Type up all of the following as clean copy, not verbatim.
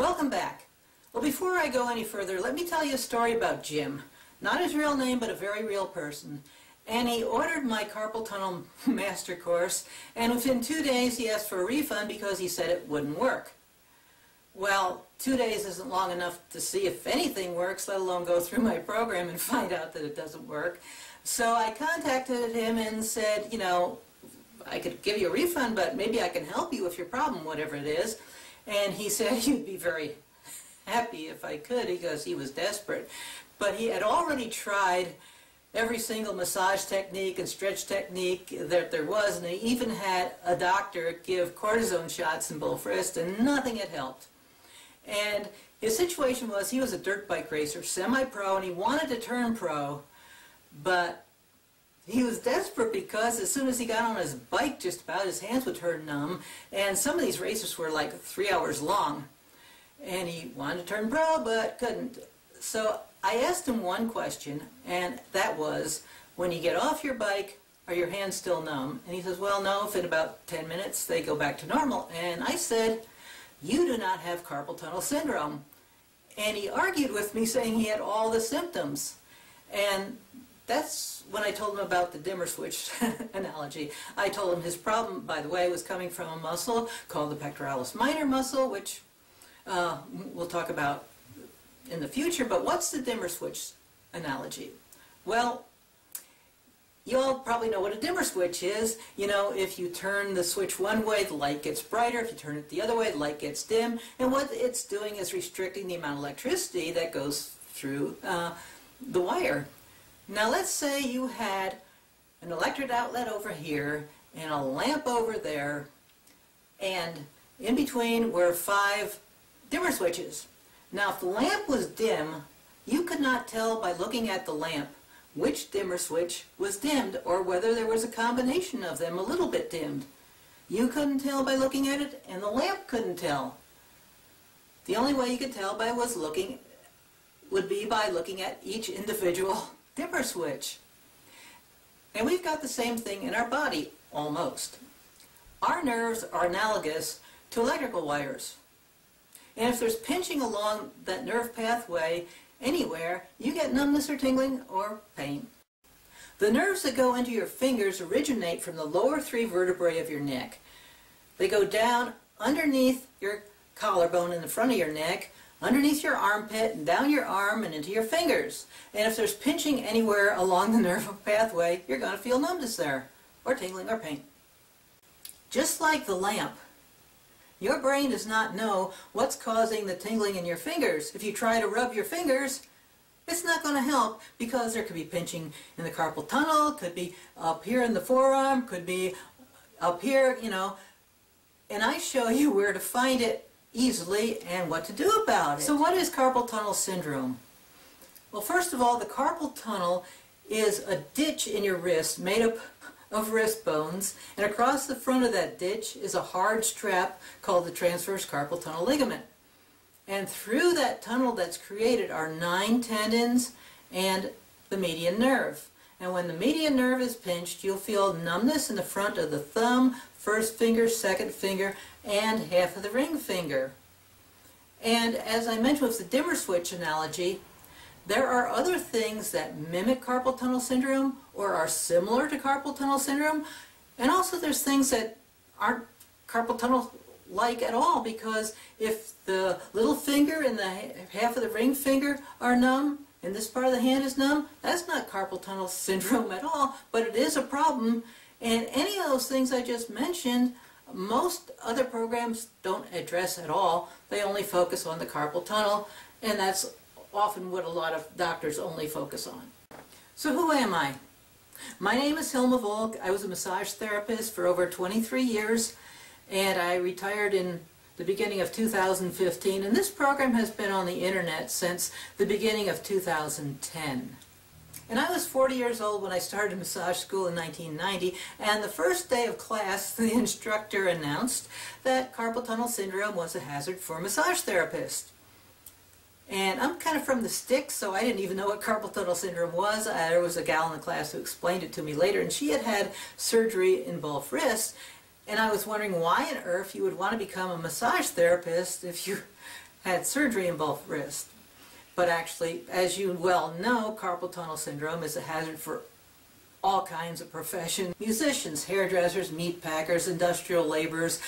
Welcome back. Well, before I go any further, let me tell you a story about Jim. Not his real name, but a very real person. And he ordered my carpal tunnel master course, and within 2 days he asked for a refund because he said it wouldn't work. Well, 2 days isn't long enough to see if anything works, let alone go through my program and find out that it doesn't work. So I contacted him and said, you know, I could give you a refund, but maybe I can help you with your problem, whatever it is. And he said he'd be very happy if I could, because he was desperate. But he had already tried every single massage technique and stretch technique that there was, and he even had a doctor give cortisone shots in both wrists, and nothing had helped. And his situation was he was a dirt bike racer, semi-pro, and he wanted to turn pro, but he was desperate because as soon as he got on his bike, just about, his hands would turn numb, and some of these races were like 3 hours long. And he wanted to turn pro, but couldn't. So I asked him one question, and that was, when you get off your bike, are your hands still numb? And he says, well, no, if in about 10 minutes they go back to normal. And I said, you do not have carpal tunnel syndrome. And he argued with me, saying he had all the symptoms. And that's when I told him about the dimmer switch analogy. I told him his problem, by the way, was coming from a muscle called the pectoralis minor muscle, which we'll talk about in the future. But what's the dimmer switch analogy? Well, you all probably know what a dimmer switch is. You know, if you turn the switch one way, the light gets brighter. If you turn it the other way, the light gets dim. And what it's doing is restricting the amount of electricity that goes through the wire. Now let's say you had an electric outlet over here and a lamp over there, and in between were 5 dimmer switches. Now if the lamp was dim, you could not tell by looking at the lamp which dimmer switch was dimmed, or whether there was a combination of them a little bit dimmed. You couldn't tell by looking at it, and the lamp couldn't tell. The only way you could tell would be by looking at each individual dimmer switch. And we've got the same thing in our body, almost. Our nerves are analogous to electrical wires. And if there's pinching along that nerve pathway anywhere, you get numbness or tingling or pain. The nerves that go into your fingers originate from the lower 3 vertebrae of your neck. They go down underneath your collarbone in the front of your neck, underneath your armpit, and down your arm and into your fingers. And if there's pinching anywhere along the nerve pathway, you're going to feel numbness there, or tingling or pain. Just like the lamp, your brain does not know what's causing the tingling in your fingers. If you try to rub your fingers, it's not going to help, because there could be pinching in the carpal tunnel, could be up here in the forearm, could be up here, you know. And I show you where to find it easily and what to do about it. So what is carpal tunnel syndrome? Well, first of all, the carpal tunnel is a ditch in your wrist made up of wrist bones, and across the front of that ditch is a hard strap called the transverse carpal tunnel ligament. And through that tunnel that's created are 9 tendons and the median nerve. And when the median nerve is pinched, you'll feel numbness in the front of the thumb, first finger, second finger, and half of the ring finger. And as I mentioned with the dimmer switch analogy, there are other things that mimic carpal tunnel syndrome or are similar to carpal tunnel syndrome, and also there's things that aren't carpal tunnel-like at all, because if the little finger and the half of the ring finger are numb, and this part of the hand is numb, that's not carpal tunnel syndrome at all, but it is a problem. And any of those things I just mentioned, most other programs don't address at all. They only focus on the carpal tunnel, and that's often what a lot of doctors only focus on. So who am I? My name is Hilma Volk. I was a massage therapist for over 23 years, and I retired in the beginning of 2015, and this program has been on the internet since the beginning of 2010. And I was 40 years old when I started massage school in 1990, and the first day of class the instructor announced that carpal tunnel syndrome was a hazard for massage therapists. And I'm kind of from the sticks, so I didn't even know what carpal tunnel syndrome was. There was a gal in the class who explained it to me later, and she had had surgery in both wrists, and I was wondering why on earth you would want to become a massage therapist if you had surgery in both wrists. But actually, as you well know, carpal tunnel syndrome is a hazard for all kinds of professions. Musicians, hairdressers, meat packers, industrial laborers,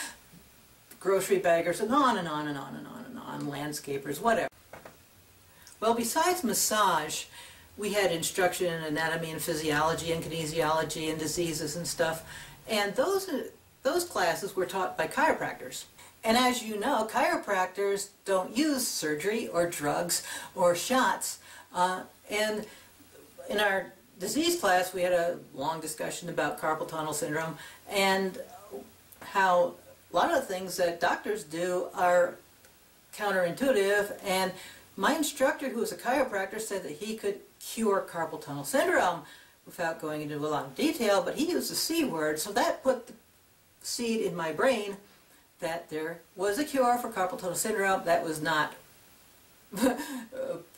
grocery baggers, and on and on and on and on and on, landscapers, whatever. Well, besides massage, we had instruction in anatomy and physiology and kinesiology and diseases and stuff, and those classes were taught by chiropractors. And as you know, chiropractors don't use surgery or drugs or shots. And in our disease class, we had a long discussion about carpal tunnel syndrome and how a lot of the things that doctors do are counterintuitive. And my instructor, who was a chiropractor, said that he could cure carpal tunnel syndrome without going into a lot of detail, but he used the C word, so that put the seed in my brain that there was a cure for carpal tunnel syndrome that was not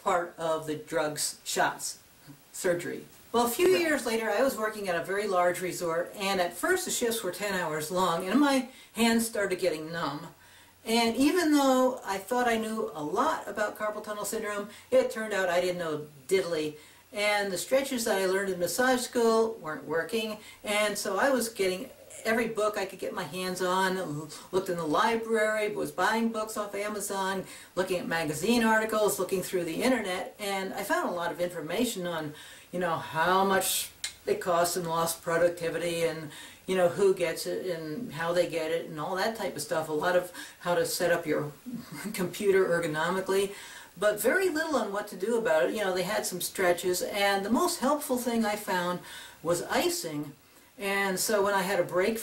part of the drugs, shots, surgery. Well, a few years later, I was working at a very large resort, and at first the shifts were 10 hours long, and my hands started getting numb. And even though I thought I knew a lot about carpal tunnel syndrome, it turned out I didn't know diddly. And the stretches that I learned in massage school weren't working, and so I was getting every book I could get my hands on, looked in the library, was buying books off Amazon, looking at magazine articles, looking through the internet, and I found a lot of information on, you know, how much it costs and lost productivity, and, you know, who gets it and how they get it and all that type of stuff. A lot of how to set up your computer ergonomically, but very little on what to do about it. You know, they had some stretches, and the most helpful thing I found was icing. And so when I had a break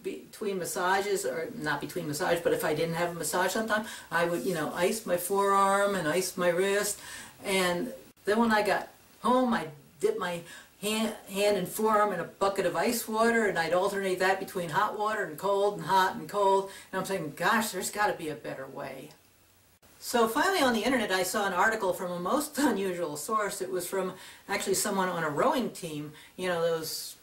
between massages, or not between massages, but if I didn't have a massage sometime, I would, you know, ice my forearm and ice my wrist. And then when I got home, I'd dip my hand and forearm in a bucket of ice water, and I'd alternate that between hot water and cold and hot and cold. And I'm saying, gosh, there's got to be a better way. So finally on the internet I saw an article from a most unusual source. It was from actually someone on a rowing team, you know, those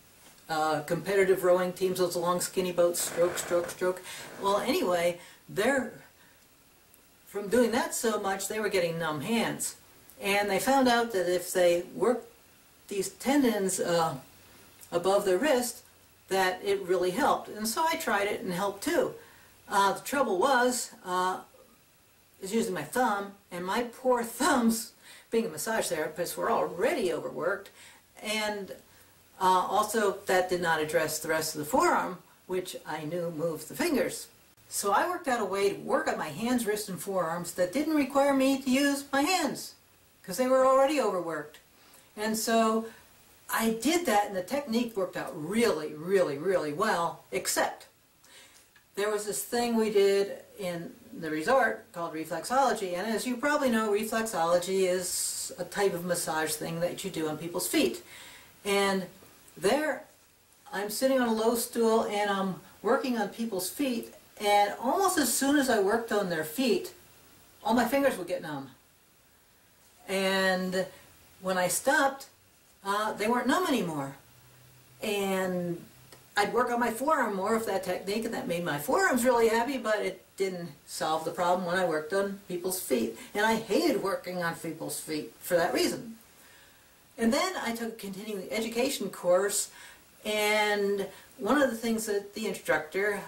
competitive rowing teams, those long skinny boats, stroke, stroke, stroke. Well, anyway, from doing that so much, they were getting numb hands. And they found out that if they worked these tendons above the wrist, that it really helped. And so I tried it and it helped too. The trouble was using my thumb, and my poor thumbs, being a massage therapist, were already overworked, and also that did not address the rest of the forearm, which I knew moved the fingers. So I worked out a way to work on my hands, wrists, and forearms that didn't require me to use my hands, because they were already overworked. And so I did that, and the technique worked out really, really, really well, except there was this thing we did in the resort called reflexology, and as you probably know, reflexology is a type of massage thing that you do on people's feet. And there, I'm sitting on a low stool and I'm working on people's feet, and almost as soon as I worked on their feet, all my fingers would get numb. And when I stopped, they weren't numb anymore. And I'd work on my forearm more with that technique, and that made my forearms really happy, but it didn't solve the problem when I worked on people's feet. And I hated working on people's feet for that reason. And then I took a continuing education course, and one of the things that the instructor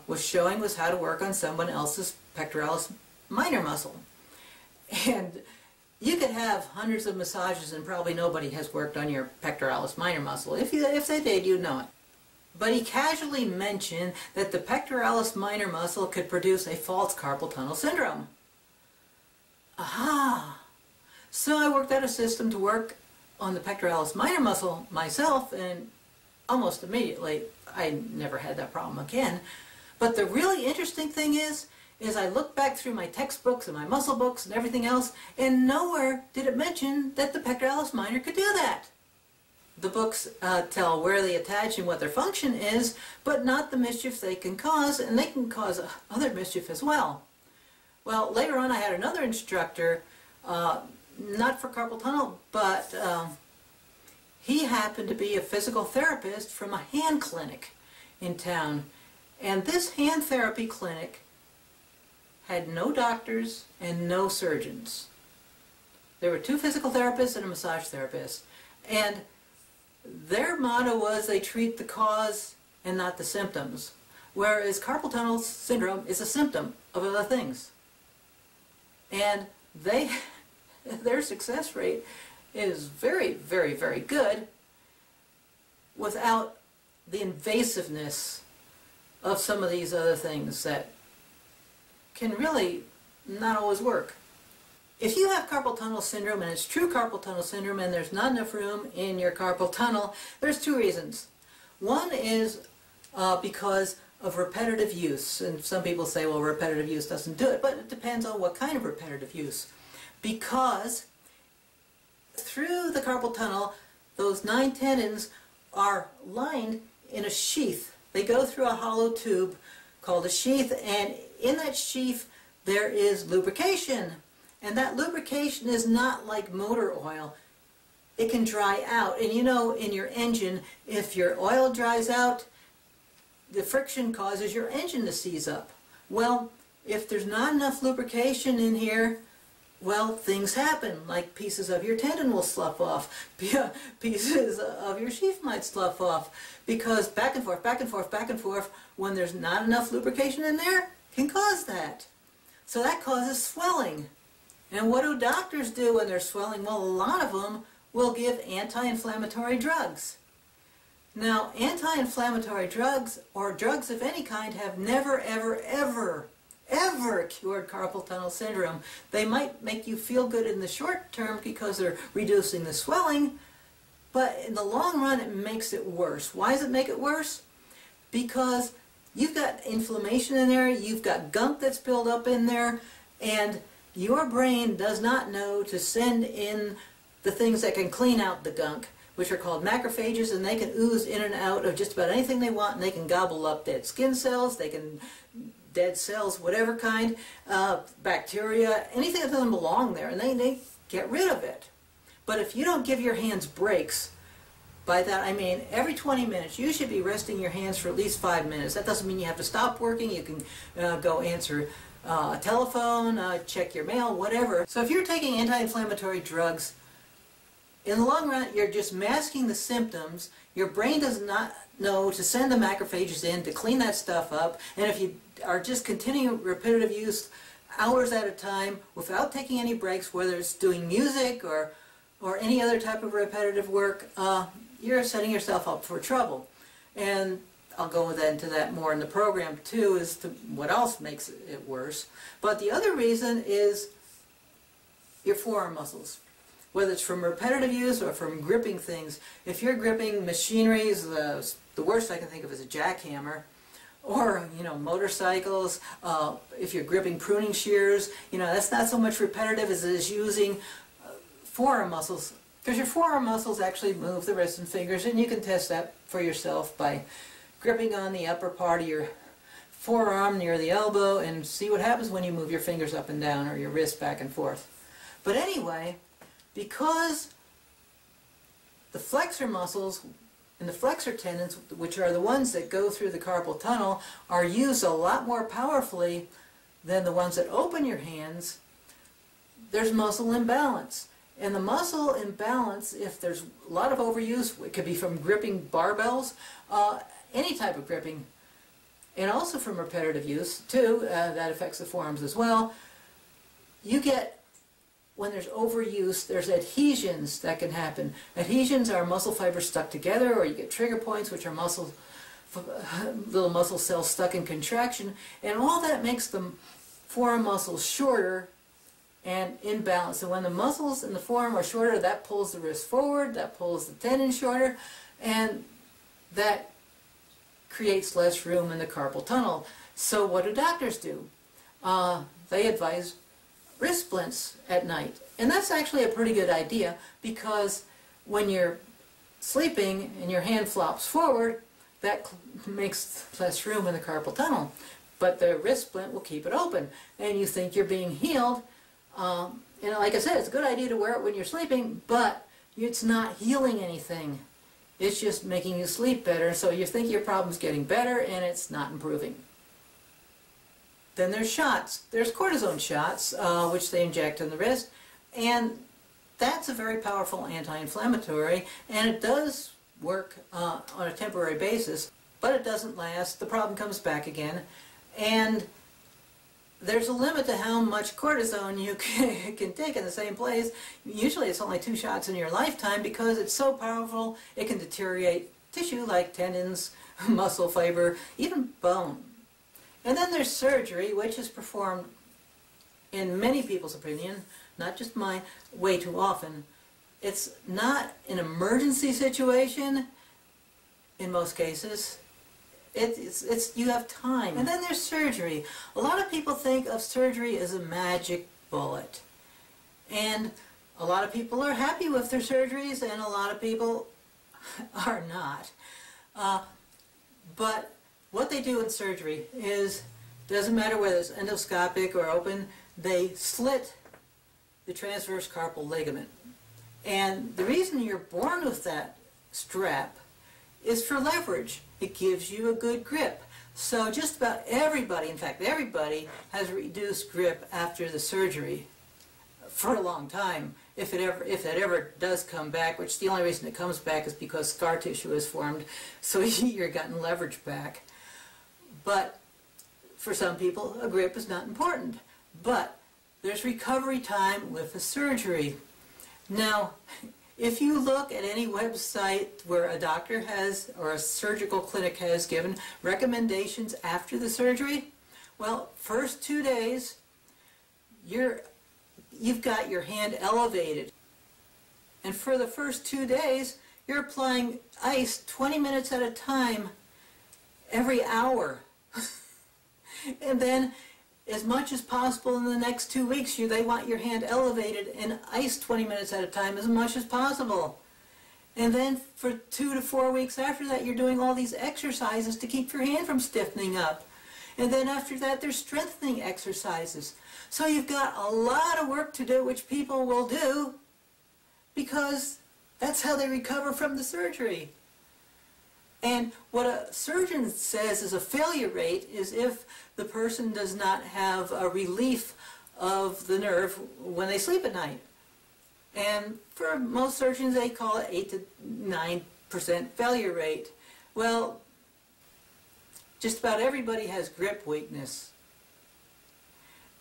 was showing was how to work on someone else's pectoralis minor muscle. And you could have hundreds of massages and probably nobody has worked on your pectoralis minor muscle. If they did, you'd know it. But he casually mentioned that the pectoralis minor muscle could produce a false carpal tunnel syndrome. Aha! So I worked out a system to work on the pectoralis minor muscle myself, and almost immediately I never had that problem again. But the really interesting thing is I looked back through my textbooks and my muscle books and everything else, and nowhere did it mention that the pectoralis minor could do that. The books tell where they attach and what their function is, but not the mischief they can cause, and they can cause other mischief as well. Well, later on I had another instructor, not for carpal tunnel, but he happened to be a physical therapist from a hand clinic in town. And this hand therapy clinic had no doctors and no surgeons. There were 2 physical therapists and a massage therapist. And their motto was they treat the cause and not the symptoms. Whereas carpal tunnel syndrome is a symptom of other things. And their success rate is very, very, very good without the invasiveness of some of these other things that can really not always work. If you have carpal tunnel syndrome, and it's true carpal tunnel syndrome, and there's not enough room in your carpal tunnel, there's 2 reasons. One is because of repetitive use, and some people say, well, repetitive use doesn't do it, but it depends on what kind of repetitive use. Because through the carpal tunnel, those 9 tendons are lined in a sheath. They go through a hollow tube called a sheath, and in that sheath there is lubrication. And that lubrication is not like motor oil. It can dry out. And you know, in your engine, if your oil dries out, the friction causes your engine to seize up. Well, if there's not enough lubrication in here, well, things happen, like pieces of your tendon will slough off, pieces of your sheath might slough off, because back and forth, back and forth, back and forth, when there's not enough lubrication in there, can cause that. So that causes swelling. And what do doctors do when they're swelling? Well, a lot of them will give anti-inflammatory drugs. Now, anti-inflammatory drugs, or drugs of any kind, have never, ever, ever cured carpal tunnel syndrome. They might make you feel good in the short term because they're reducing the swelling, but in the long run it makes it worse. Why does it make it worse? Because you've got inflammation in there, you've got gunk that's built up in there, and your brain does not know to send in the things that can clean out the gunk, which are called macrophages, and they can ooze in and out of just about anything they want, and they can gobble up dead skin cells, they can dead cells, whatever kind, bacteria, anything that doesn't belong there, and they get rid of it. But if you don't give your hands breaks, by that I mean every 20 minutes you should be resting your hands for at least 5 minutes. That doesn't mean you have to stop working. You can go answer a telephone, check your mail, whatever. So if you're taking anti-inflammatory drugs, in the long run you're just masking the symptoms. Your brain does not know to send the macrophages in to clean that stuff up, and if you are just continuing repetitive use hours at a time without taking any breaks, whether it's doing music or any other type of repetitive work, you're setting yourself up for trouble. And I'll go into that more in the program too, as to what else makes it worse. But the other reason is your forearm muscles. Whether it's from repetitive use or from gripping things. If you're gripping machinery, the worst I can think of is a jackhammer, or motorcycles. If you're gripping pruning shears, that's not so much repetitive as it is using forearm muscles, because your forearm muscles actually move the wrists and fingers, and you can test that for yourself by gripping on the upper part of your forearm near the elbow and see what happens when you move your fingers up and down or your wrist back and forth. But anyway, because the flexor muscles and the flexor tendons, which are the ones that go through the carpal tunnel, are used a lot more powerfully than the ones that open your hands, there's muscle imbalance. And the muscle imbalance, if there's a lot of overuse, it could be from gripping barbells, any type of gripping, and also from repetitive use too, that affects the forearms as well. You get, when there's overuse, there's adhesions that can happen. Adhesions are muscle fibers stuck together, or you get trigger points, which are little muscle cells stuck in contraction, and all that makes the forearm muscles shorter and imbalanced. And when the muscles in the forearm are shorter, that pulls the wrist forward, that pulls the tendon shorter, and that creates less room in the carpal tunnel. So what do doctors do? They advise wrist splints at night. And that's actually a pretty good idea, because when you're sleeping and your hand flops forward, that makes less room in the carpal tunnel. But the wrist splint will keep it open, and you think you're being healed. And like I said, it's a good idea to wear it when you're sleeping, but it's not healing anything. It's just making you sleep better, so you think your problem's getting better, and it's not improving. Then there's shots. There's cortisone shots, which they inject in the wrist, and that's a very powerful anti-inflammatory, and it does work on a temporary basis, but it doesn't last. The problem comes back again, and there's a limit to how much cortisone you can take in the same place. Usually it's only 2 shots in your lifetime because it's so powerful it can deteriorate tissue like tendons, muscle fiber, even bone. And then there's surgery, which is performed, in many people's opinion, not just mine, way too often. It's not an emergency situation in most cases. It's you have time. And then there's surgery. A lot of people think of surgery as a magic bullet. And a lot of people are happy with their surgeries, and a lot of people are not. But what they do in surgery is, doesn't matter whether it's endoscopic or open, they slit the transverse carpal ligament. And the reason you're born with that strap is for leverage. It gives you a good grip. So just about everybody, in fact everybody, has reduced grip after the surgery for a long time. If it ever does come back, which the only reason it comes back is because scar tissue is formed, so you're getting leverage back. But for some people, a grip is not important. But there's recovery time with the surgery. Now, if you look at any website where a doctor has, or a surgical clinic has given recommendations after the surgery, well, first 2 days, you've got your hand elevated. And for the first 2 days, you're applying ice 20 minutes at a time every hour. And then, as much as possible in the next 2 weeks, they want your hand elevated and ice 20 minutes at a time as much as possible. And then for 2 to 4 weeks after that, you're doing all these exercises to keep your hand from stiffening up. And then after that, there's strengthening exercises. So you've got a lot of work to do, which people will do because that's how they recover from the surgery. And what a surgeon says is a failure rate is if the person does not have a relief of the nerve when they sleep at night. And for most surgeons, they call it 8 to 9% failure rate. Well, just about everybody has grip weakness.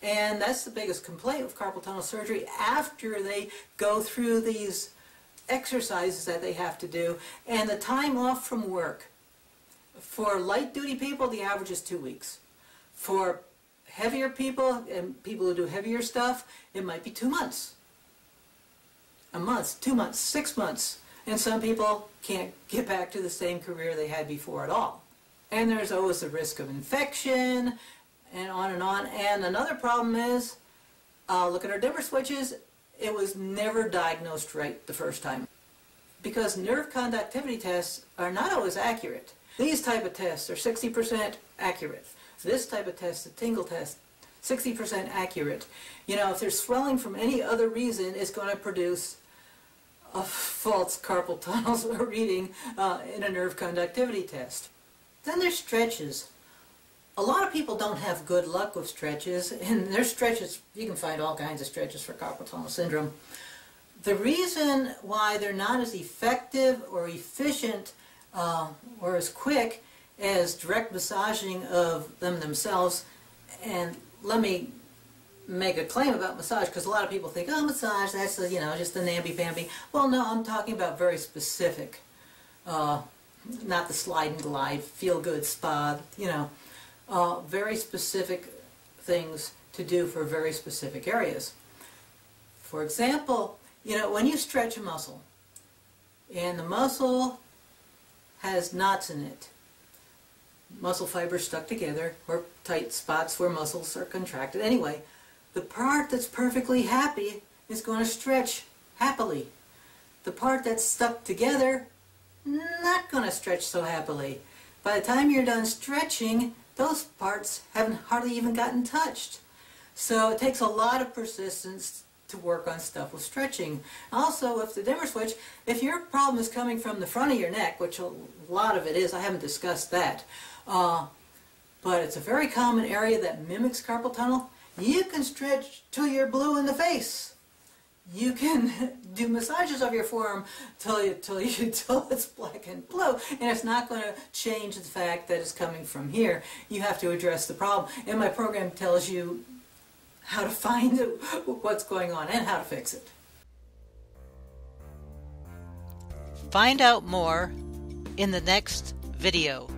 And that's the biggest complaint with carpal tunnel surgery after they go through these exercises that they have to do, and the time off from work. For light duty people, the average is 2 weeks. For heavier people and people who do heavier stuff, it might be 2 months. A month, 2 months, 6 months. And some people can't get back to the same career they had before at all. And there's always the risk of infection, and on and on. And another problem is, look at our dimmer switches. It was never diagnosed right the first time because nerve conductivity tests are not always accurate. These type of tests are 60% accurate. This type of test, the tingle test, 60% accurate. You know, if there's swelling from any other reason, it's going to produce a false carpal tunnel reading in a nerve conductivity test. Then there's stretches. A lot of people don't have good luck with stretches, and there's stretches, you can find all kinds of stretches for carpal tunnel syndrome. The reason why they're not as effective or efficient or as quick as direct massaging of them themselves, and let me make a claim about massage because a lot of people think, oh, massage, that's just the namby-pamby. Well, no, I'm talking about very specific, not the slide and glide, feel-good spa, very specific things to do for very specific areas. For example, when you stretch a muscle, and the muscle has knots in it, muscle fibers stuck together, or tight spots where muscles are contracted. Anyway, the part that's perfectly happy is going to stretch happily. The part that's stuck together, not going to stretch so happily. By the time you're done stretching, those parts haven't hardly even gotten touched. So it takes a lot of persistence to work on stuff with stretching. Also, with the dimmer switch, if your problem is coming from the front of your neck, which a lot of it is, I haven't discussed that, but it's a very common area that mimics carpal tunnel. You can stretch till you're blue in the face. You can do massages of your forearm till it's black and blue, and it's not going to change the fact that it's coming from here. You have to address the problem, and my program tells you how to find what's going on and how to fix it. Find out more in the next video.